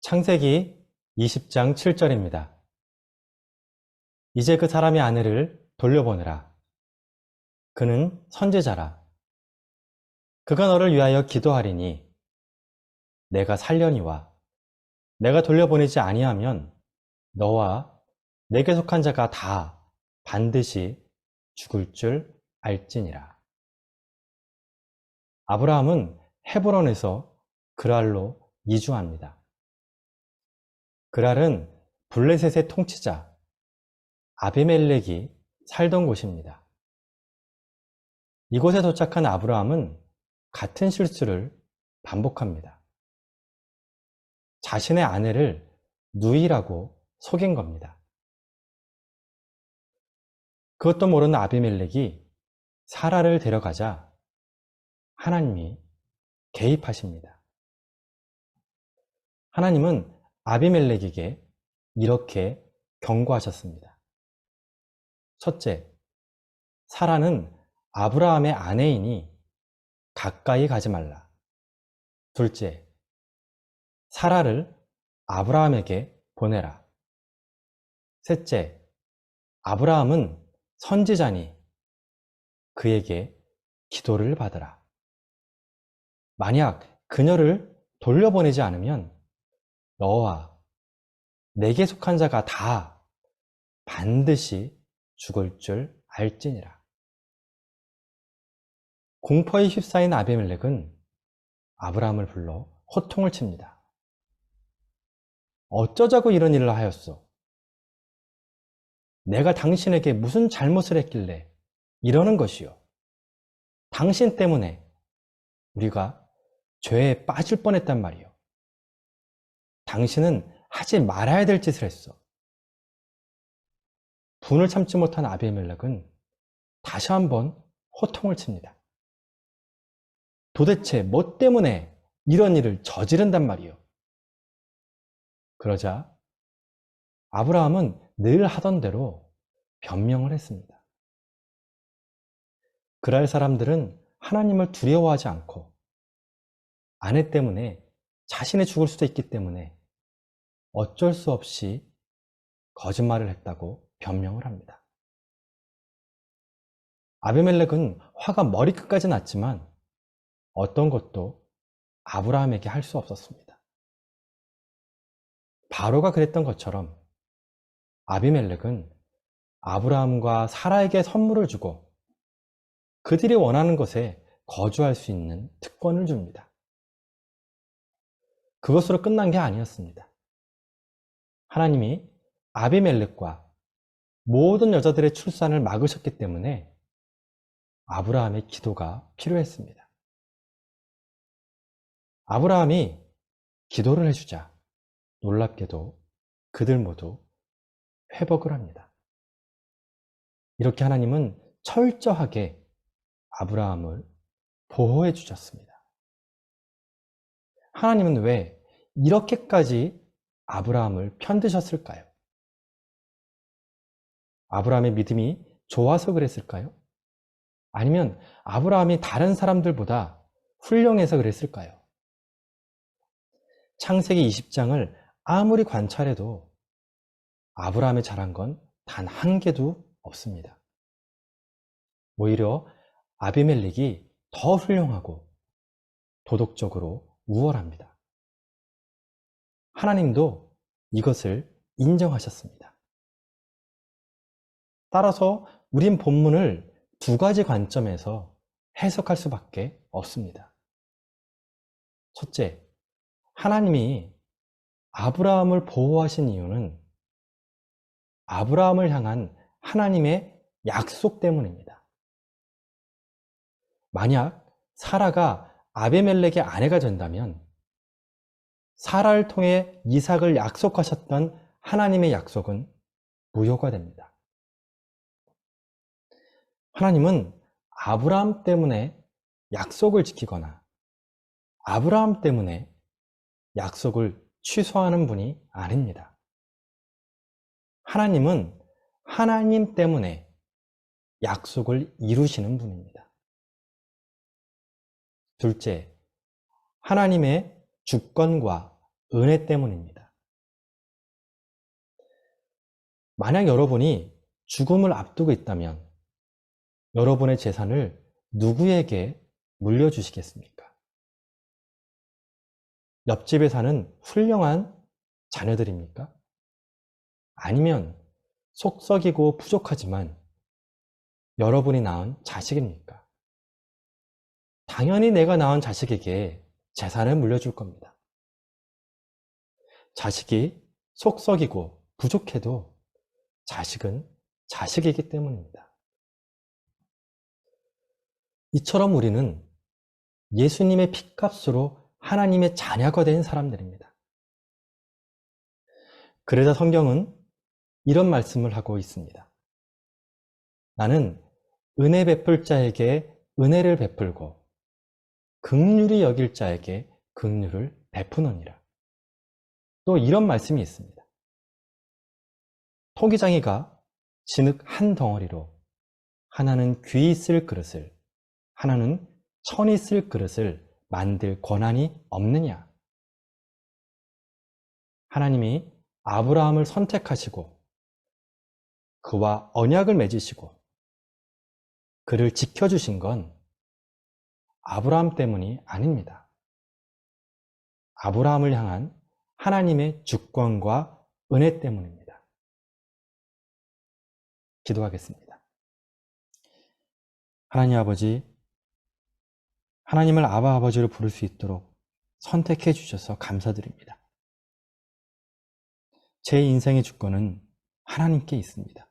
창세기 20장 7절입니다. 이제 그 사람의 아내를 돌려보내라. 그는 선지자라. 그가 너를 위하여 기도하리니 내가 살려니와 내가 돌려보내지 아니하면 너와 내게 속한 자가 다 반드시 죽을 줄 알지니라. 아브라함은 헤브론에서 그랄로 이주합니다. 그랄은 블레셋의 통치자 아비멜렉이 살던 곳입니다. 이곳에 도착한 아브라함은 같은 실수를 반복합니다. 자신의 아내를 누이라고 속인 겁니다. 그것도 모르는 아비멜렉이 사라를 데려가자 하나님이 개입하십니다. 하나님은 아비멜렉에게 이렇게 경고하셨습니다. 첫째, 사라는 아브라함의 아내이니 가까이 가지 말라. 둘째, 사라를 아브라함에게 보내라. 셋째, 아브라함은 선지자니 그에게 기도를 받으라. 만약 그녀를 돌려보내지 않으면 너와 내게 속한 자가 다 반드시 죽을 줄 알지니라. 공포에 휩싸인 아비멜렉은 아브라함을 불러 호통을 칩니다. 어쩌자고 이런 일을 하였소? 내가 당신에게 무슨 잘못을 했길래 이러는 것이요? 당신 때문에 우리가 죄에 빠질 뻔했단 말이요. 당신은 하지 말아야 될 짓을 했어. 분을 참지 못한 아비멜렉은 다시 한번 호통을 칩니다. 도대체 뭐 때문에 이런 일을 저지른단 말이요. 그러자 아브라함은 늘 하던 대로 변명을 했습니다. 그랄 사람들은 하나님을 두려워하지 않고 아내 때문에 자신이 죽을 수도 있기 때문에 어쩔 수 없이 거짓말을 했다고 변명을 합니다. 아비멜렉은 화가 머리끝까지 났지만 어떤 것도 아브라함에게 할 수 없었습니다. 바로가 그랬던 것처럼 아비멜렉은 아브라함과 사라에게 선물을 주고 그들이 원하는 곳에 거주할 수 있는 특권을 줍니다. 그것으로 끝난 게 아니었습니다. 하나님이 아비멜렉과 모든 여자들의 출산을 막으셨기 때문에 아브라함의 기도가 필요했습니다. 아브라함이 기도를 해주자 놀랍게도 그들 모두 회복을 합니다. 이렇게 하나님은 철저하게 아브라함을 보호해 주셨습니다. 하나님은 왜 이렇게까지 아브라함을 편드셨을까요? 아브라함의 믿음이 좋아서 그랬을까요? 아니면 아브라함이 다른 사람들보다 훌륭해서 그랬을까요? 창세기 20장을 아무리 관찰해도 아브라함이 잘한 건 단 한 개도 없습니다. 오히려 아비멜렉이 더 훌륭하고 도덕적으로 우월합니다. 하나님도 이것을 인정하셨습니다. 따라서 우린 본문을 두 가지 관점에서 해석할 수밖에 없습니다. 첫째, 하나님이 아브라함을 보호하신 이유는 아브라함을 향한 하나님의 약속 때문입니다. 만약 사라가 아비멜렉의 아내가 된다면 사라를 통해 이삭을 약속하셨던 하나님의 약속은 무효가 됩니다. 하나님은 아브라함 때문에 약속을 지키거나 아브라함 때문에 약속을 취소하는 분이 아닙니다. 하나님은 하나님 때문에 약속을 이루시는 분입니다. 둘째, 하나님의 주권과 은혜 때문입니다. 만약 여러분이 죽음을 앞두고 있다면 여러분의 재산을 누구에게 물려주시겠습니까? 옆집에 사는 훌륭한 자녀들입니까? 아니면 속썩이고 부족하지만 여러분이 낳은 자식입니까? 당연히 내가 낳은 자식에게 재산을 물려줄 겁니다. 자식이 속썩이고 부족해도 자식은 자식이기 때문입니다. 이처럼 우리는 예수님의 핏값으로 하나님의 자녀가 된 사람들입니다. 그래서 성경은 이런 말씀을 하고 있습니다. 나는 은혜 베풀 자에게 은혜를 베풀고 긍휼히 여길 자에게 긍휼을 베푸느니라. 또 이런 말씀이 있습니다. 토기장이가 진흙 한 덩어리로 하나는 귀 쓸 그릇을, 하나는 천이 쓸 그릇을 만들 권한이 없느냐? 하나님이 아브라함을 선택하시고 그와 언약을 맺으시고 그를 지켜주신 건 아브라함 때문이 아닙니다. 아브라함을 향한 하나님의 주권과 은혜 때문입니다. 기도하겠습니다. 하나님 아버지, 하나님을 아바 아버지로 부를 수 있도록 선택해 주셔서 감사드립니다. 제 인생의 주권은 하나님께 있습니다.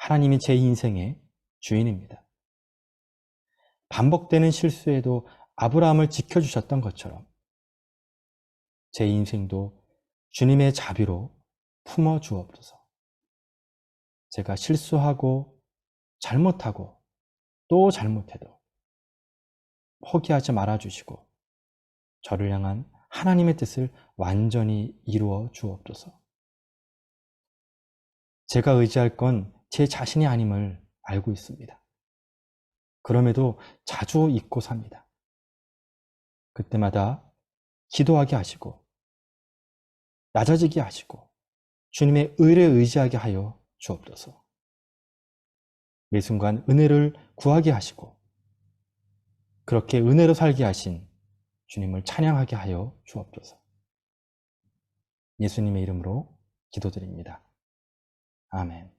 하나님이 제 인생의 주인입니다. 반복되는 실수에도 아브라함을 지켜주셨던 것처럼 제 인생도 주님의 자비로 품어 주옵소서. 제가 실수하고 잘못하고 또 잘못해도 포기하지 말아 주시고 저를 향한 하나님의 뜻을 완전히 이루어 주옵소서. 제가 의지할 건 제 자신이 아님을 알고 있습니다. 그럼에도 자주 잊고 삽니다. 그때마다 기도하게 하시고 낮아지게 하시고 주님의 의를 의지하게 하여 주옵소서. 매 순간 은혜를 구하게 하시고 그렇게 은혜로 살게 하신 주님을 찬양하게 하여 주옵소서. 예수님의 이름으로 기도드립니다. 아멘.